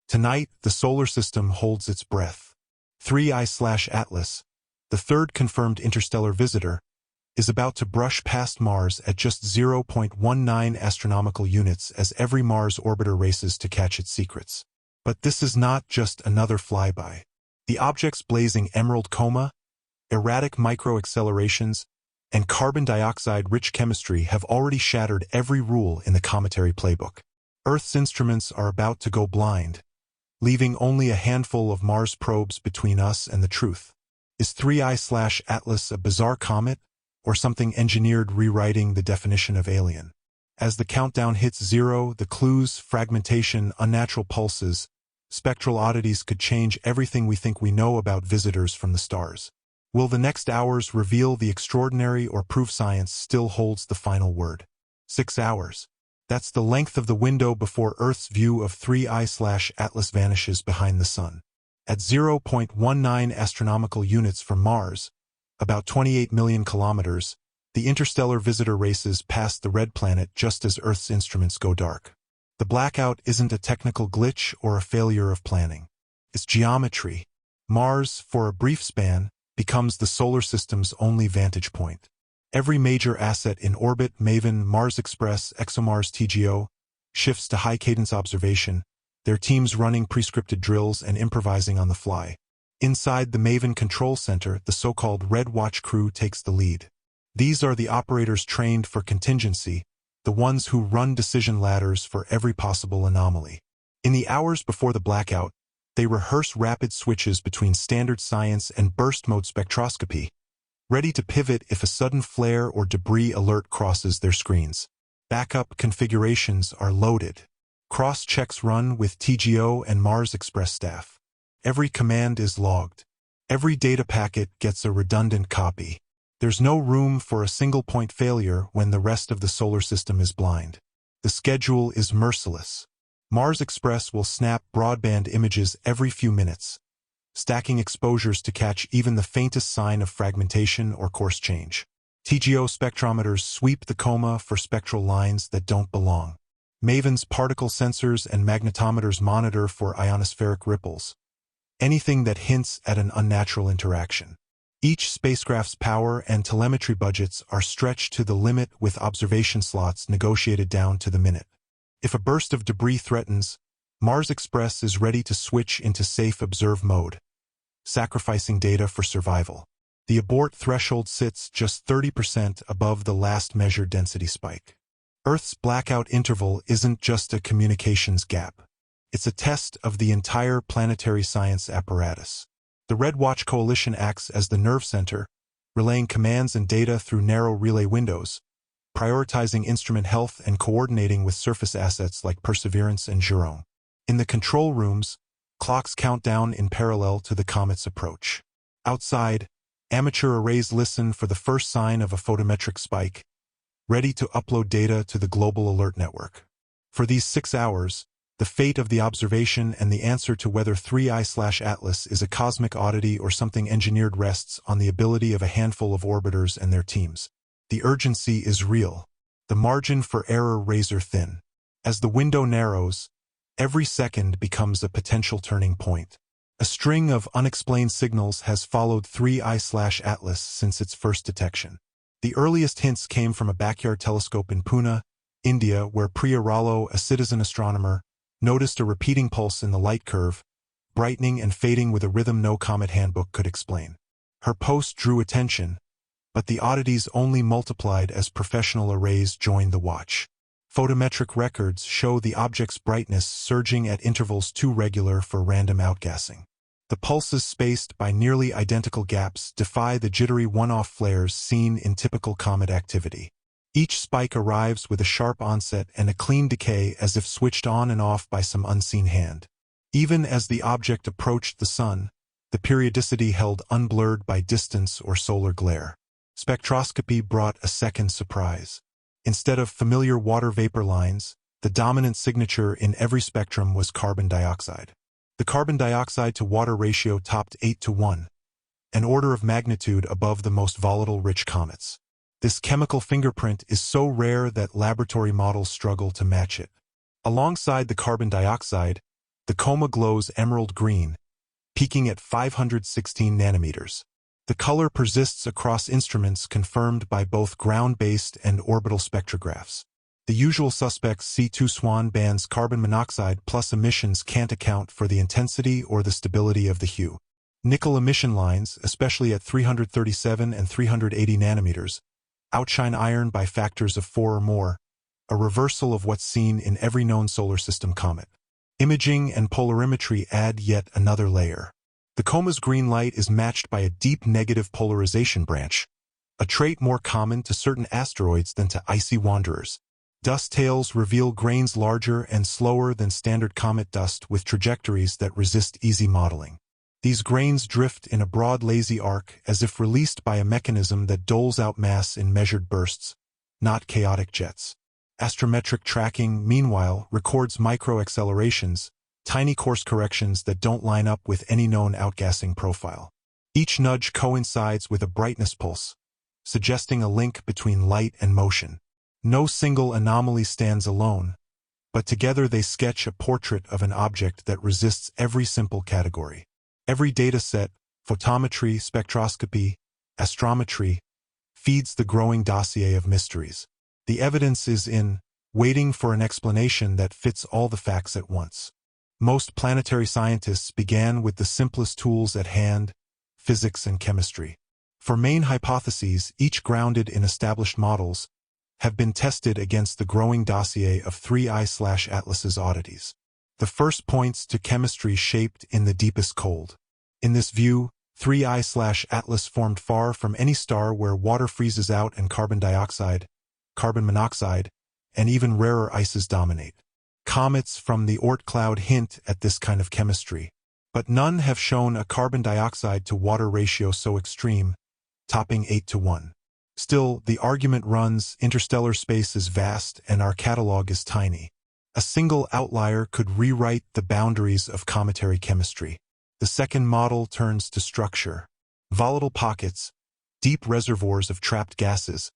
Tonight, the solar system holds its breath. 3I/Atlas, the third confirmed interstellar visitor, is about to brush past Mars at just 0.19 astronomical units as every Mars orbiter races to catch its secrets. But this is not just another flyby. The object's blazing emerald coma, erratic microaccelerations, and carbon dioxide-rich chemistry have already shattered every rule in the cometary playbook. Earth's instruments are about to go blind, leaving only a handful of Mars probes between us and the truth. Is 3I/Atlas a bizarre comet, or something engineered rewriting the definition of alien? As the countdown hits zero, the clues, fragmentation, unnatural pulses, spectral oddities could change everything we think we know about visitors from the stars. Will the next hours reveal the extraordinary or prove science still holds the final word? 6 hours. That's the length of the window before Earth's view of 3I/Atlas vanishes behind the Sun. At 0.19 astronomical units from Mars, about 28 million kilometers, the interstellar visitor races past the red planet just as Earth's instruments go dark. The blackout isn't a technical glitch or a failure of planning. It's geometry. Mars, for a brief span, becomes the solar system's only vantage point. Every major asset in orbit, MAVEN, Mars Express, ExoMars TGO, shifts to high-cadence observation, their teams running prescripted drills and improvising on the fly. Inside the MAVEN control center, the so-called Red Watch crew takes the lead. These are the operators trained for contingency, the ones who run decision ladders for every possible anomaly. In the hours before the blackout, they rehearse rapid switches between standard science and burst mode spectroscopy, ready to pivot if a sudden flare or debris alert crosses their screens. Backup configurations are loaded. Cross-checks run with TGO and Mars Express staff. Every command is logged. Every data packet gets a redundant copy. There's no room for a single-point failure when the rest of the solar system is blind. The schedule is merciless. Mars Express will snap broadband images every few minutes, stacking exposures to catch even the faintest sign of fragmentation or course change. TGO spectrometers sweep the coma for spectral lines that don't belong. MAVEN's particle sensors and magnetometers monitor for ionospheric ripples, anything that hints at an unnatural interaction. Each spacecraft's power and telemetry budgets are stretched to the limit with observation slots negotiated down to the minute. If a burst of debris threatens, Mars Express is ready to switch into safe observe mode, sacrificing data for survival. The abort threshold sits just 30% above the last measured density spike. Earth's blackout interval isn't just a communications gap. It's a test of the entire planetary science apparatus. The Red Watch Coalition acts as the nerve center, relaying commands and data through narrow relay windows, prioritizing instrument health and coordinating with surface assets like Perseverance and Jerome. In the control rooms, clocks count down in parallel to the comet's approach. Outside, amateur arrays listen for the first sign of a photometric spike, ready to upload data to the global alert network. For these 6 hours, the fate of the observation and the answer to whether 3I/Atlas is a cosmic oddity or something engineered rests on the ability of a handful of orbiters and their teams. The urgency is real. The margin for error razor thin. As the window narrows, every second becomes a potential turning point. A string of unexplained signals has followed 3I/Atlas since its first detection. The earliest hints came from a backyard telescope in Pune, India, where Priya Rallo, a citizen astronomer, noticed a repeating pulse in the light curve, brightening and fading with a rhythm no comet handbook could explain. Her post drew attention, but the oddities only multiplied as professional arrays joined the watch. Photometric records show the object's brightness surging at intervals too regular for random outgassing. The pulses spaced by nearly identical gaps defy the jittery one-off flares seen in typical comet activity. Each spike arrives with a sharp onset and a clean decay as if switched on and off by some unseen hand. Even as the object approached the Sun, the periodicity held unblurred by distance or solar glare. Spectroscopy brought a second surprise. Instead of familiar water vapor lines, the dominant signature in every spectrum was carbon dioxide. The carbon dioxide to water ratio topped 8:1, an order of magnitude above the most volatile rich comets. This chemical fingerprint is so rare that laboratory models struggle to match it. Alongside the carbon dioxide, The coma glows emerald green, peaking at 516 nanometers. The color persists across instruments confirmed by both ground-based and orbital spectrographs. The usual suspects CO₂ swan bands carbon monoxide plus emissions can't account for the intensity or the stability of the hue. Nickel emission lines, especially at 337 and 380 nanometers, outshine iron by factors of 4 or more, a reversal of what's seen in every known solar system comet. Imaging and polarimetry add yet another layer. The coma's green light is matched by a deep negative polarization branch, a trait more common to certain asteroids than to icy wanderers. Dust tails reveal grains larger and slower than standard comet dust with trajectories that resist easy modeling. These grains drift in a broad lazy arc as if released by a mechanism that doles out mass in measured bursts, not chaotic jets. Astrometric tracking, meanwhile, records microaccelerations, tiny course corrections that don't line up with any known outgassing profile. Each nudge coincides with a brightness pulse, suggesting a link between light and motion. No single anomaly stands alone, but together they sketch a portrait of an object that resists every simple category. Every dataset, photometry, spectroscopy, astrometry, feeds the growing dossier of mysteries. The evidence is in waiting for an explanation that fits all the facts at once. Most planetary scientists began with the simplest tools at hand, physics and chemistry. For main hypotheses, each grounded in established models, have been tested against the growing dossier of 3I/Atlas's oddities. The first points to chemistry shaped in the deepest cold. In this view, 3I/Atlas formed far from any star where water freezes out and carbon dioxide, carbon monoxide, and even rarer ices dominate. Comets from the Oort cloud hint at this kind of chemistry, but none have shown a carbon dioxide to water ratio so extreme, topping 8:1. Still, the argument runs, interstellar space is vast and our catalog is tiny. A single outlier could rewrite the boundaries of cometary chemistry. The second model turns to structure. Volatile pockets, deep reservoirs of trapped gases,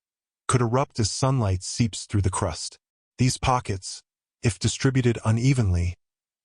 could erupt as sunlight seeps through the crust. These pockets, if distributed unevenly,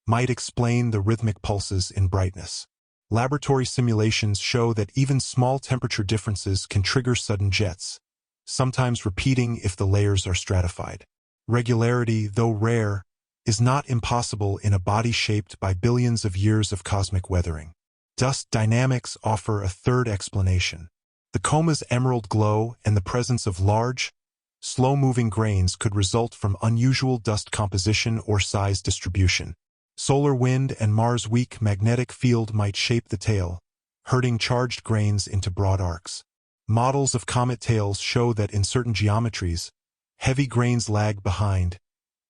might explain the rhythmic pulses in brightness. Laboratory simulations show that even small temperature differences can trigger sudden jets, sometimes repeating if the layers are stratified. Regularity, though rare, is not impossible in a body shaped by billions of years of cosmic weathering. Dust dynamics offer a third explanation. The coma's emerald glow and the presence of large, slow-moving grains could result from unusual dust composition or size distribution. Solar wind and Mars' weak magnetic field might shape the tail, herding charged grains into broad arcs. Models of comet tails show that in certain geometries, heavy grains lag behind,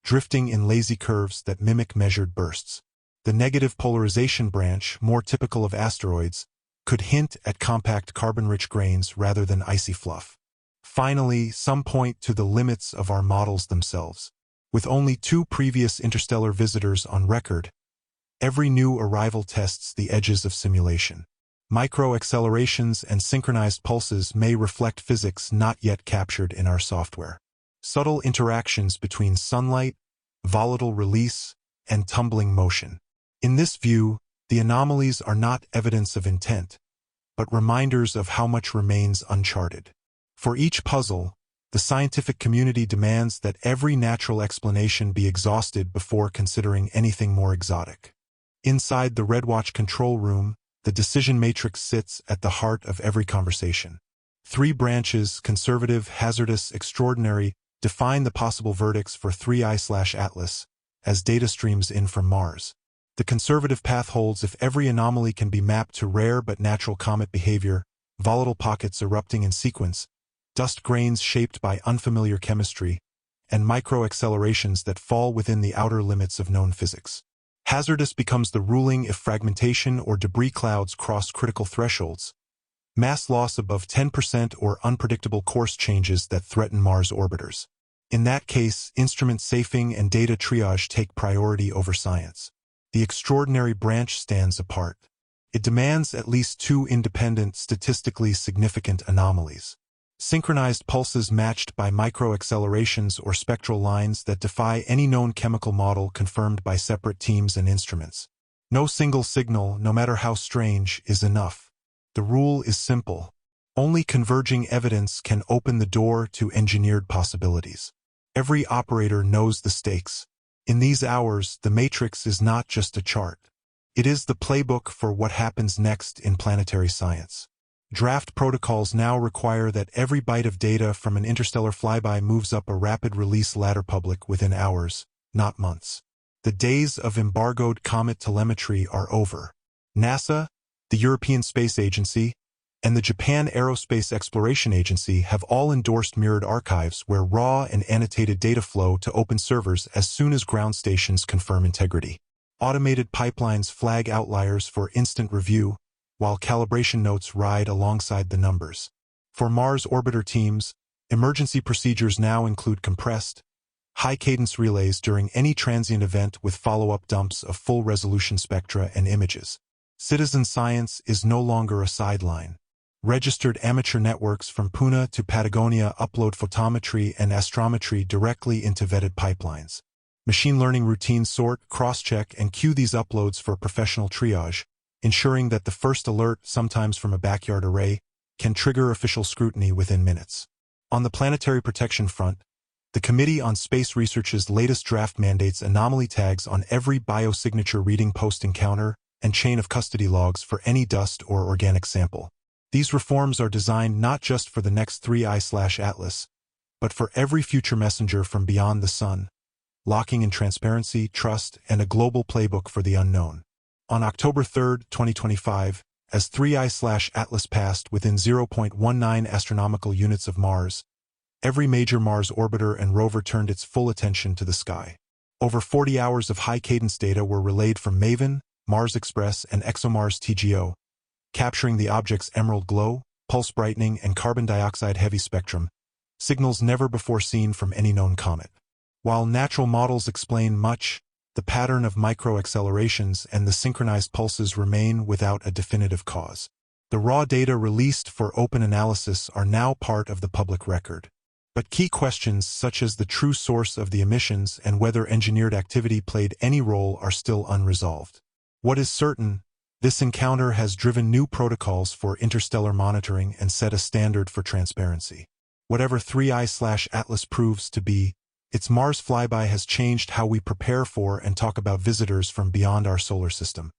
drifting in lazy curves that mimic measured bursts. The negative polarization branch, more typical of asteroids, could hint at compact carbon-rich grains rather than icy fluff. Finally, some point to the limits of our models themselves. With only 2 previous interstellar visitors on record, every new arrival tests the edges of simulation. Microaccelerations and synchronized pulses may reflect physics not yet captured in our software. Subtle interactions between sunlight, volatile release, and tumbling motion. In this view, the anomalies are not evidence of intent, but reminders of how much remains uncharted. For each puzzle, the scientific community demands that every natural explanation be exhausted before considering anything more exotic. Inside the Redwatch control room, the decision matrix sits at the heart of every conversation. 3 branches, conservative, hazardous, extraordinary, define the possible verdicts for 3I/Atlas as data streams in from Mars. The conservative path holds if every anomaly can be mapped to rare but natural comet behavior, volatile pockets erupting in sequence, dust grains shaped by unfamiliar chemistry, and microaccelerations that fall within the outer limits of known physics. Hazardous becomes the ruling if fragmentation or debris clouds cross critical thresholds, mass loss above 10% or unpredictable course changes that threaten Mars orbiters. In that case, instrument safing and data triage take priority over science. The extraordinary branch stands apart. It demands at least 2 independent, statistically significant anomalies. synchronized pulses matched by micro-accelerations or spectral lines that defy any known chemical model confirmed by separate teams and instruments. No single signal, no matter how strange, is enough. The rule is simple. Only converging evidence can open the door to engineered possibilities. Every operator knows the stakes. In these hours, the matrix is not just a chart. It is the playbook for what happens next in planetary science. Draft protocols now require that every byte of data from an interstellar flyby moves up a rapid-release ladder public within hours, not months. The days of embargoed comet telemetry are over. NASA, the European Space Agency, and the Japan Aerospace Exploration Agency have all endorsed mirrored archives where raw and annotated data flow to open servers as soon as ground stations confirm integrity. Automated pipelines flag outliers for instant review, while calibration notes ride alongside the numbers. For Mars orbiter teams, emergency procedures now include compressed, high-cadence relays during any transient event with follow-up dumps of full-resolution spectra and images. Citizen science is no longer a sideline. Registered amateur networks from Pune to Patagonia upload photometry and astrometry directly into vetted pipelines. Machine learning routines sort, cross-check, and queue these uploads for professional triage, ensuring that the first alert, sometimes from a backyard array, can trigger official scrutiny within minutes. On the planetary protection front, the Committee on Space Research's latest draft mandates anomaly tags on every biosignature reading post-encounter and chain of custody logs for any dust or organic sample. These reforms are designed not just for the next 3I/Atlas, but for every future messenger from beyond the sun, locking in transparency, trust, and a global playbook for the unknown. On October 3, 2025, as 3I/Atlas passed within 0.19 astronomical units of Mars, every major Mars orbiter and rover turned its full attention to the sky. Over 40 hours of high-cadence data were relayed from MAVEN, Mars Express, and ExoMars TGO, capturing the object's emerald glow, pulse brightening, and carbon dioxide-heavy spectrum, signals never before seen from any known comet. While natural models explain much, the pattern of micro-accelerations and the synchronized pulses remain without a definitive cause. The raw data released for open analysis are now part of the public record. But key questions such as the true source of the emissions and whether engineered activity played any role are still unresolved. What is certain, this encounter has driven new protocols for interstellar monitoring and set a standard for transparency. Whatever 3I/Atlas proves to be, its Mars flyby has changed how we prepare for and talk about visitors from beyond our solar system.